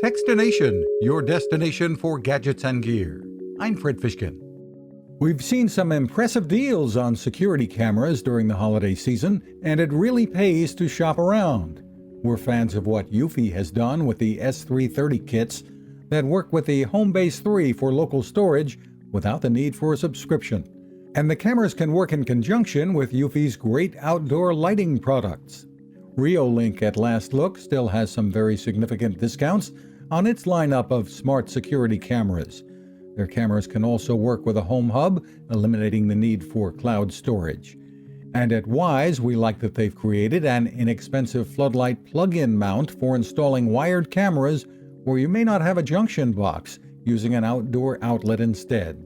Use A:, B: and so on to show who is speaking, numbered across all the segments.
A: Fishkin-Techstination, your destination for gadgets and gear. I'm Fred Fishkin. We've seen some impressive deals on security cameras during the holiday season, and it really pays to shop around. We're fans of what Eufy has done with the S330 kits that work with the Homebase 3 for local storage without the need for a subscription. And the cameras can work in conjunction with Eufy's great outdoor lighting products. Reolink at last look still has some very significant discounts on its lineup of smart security cameras. Their cameras can also work with a home hub, eliminating the need for cloud storage. And at Wyze, we like that they've created an inexpensive floodlight plug-in mount for installing wired cameras where you may not have a junction box, using an outdoor outlet instead.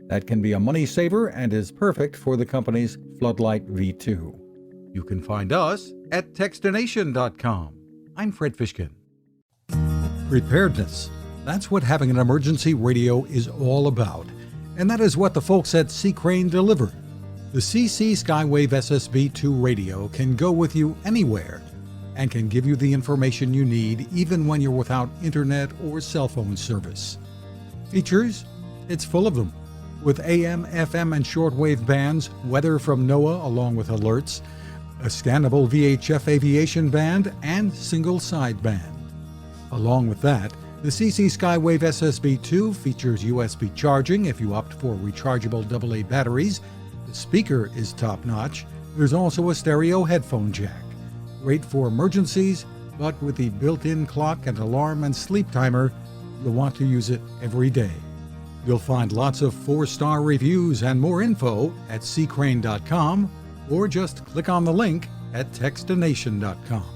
A: That can be a money saver and is perfect for the company's Floodlight V2. You can find us at Techstination.com. I'm Fred Fishkin. Preparedness. That's what having an emergency radio is all about. And that is what the folks at Sea Crane deliver. The CC Skywave SSB2 radio can go with you anywhere and can give you the information you need even when you're without internet or cell phone service. Features? It's full of them. With AM, FM, and shortwave bands, weather from NOAA along with alerts, a scannable VHF aviation band, and single sideband. Along with that, the CC Skywave SSB2 features USB charging if you opt for rechargeable AA batteries. The speaker is top-notch. There's also a stereo headphone jack. Great for emergencies, but with the built-in clock and alarm and sleep timer, you'll want to use it every day. You'll find lots of 4-star reviews and more info at seacrane.com, or just click on the link at Techstination.com.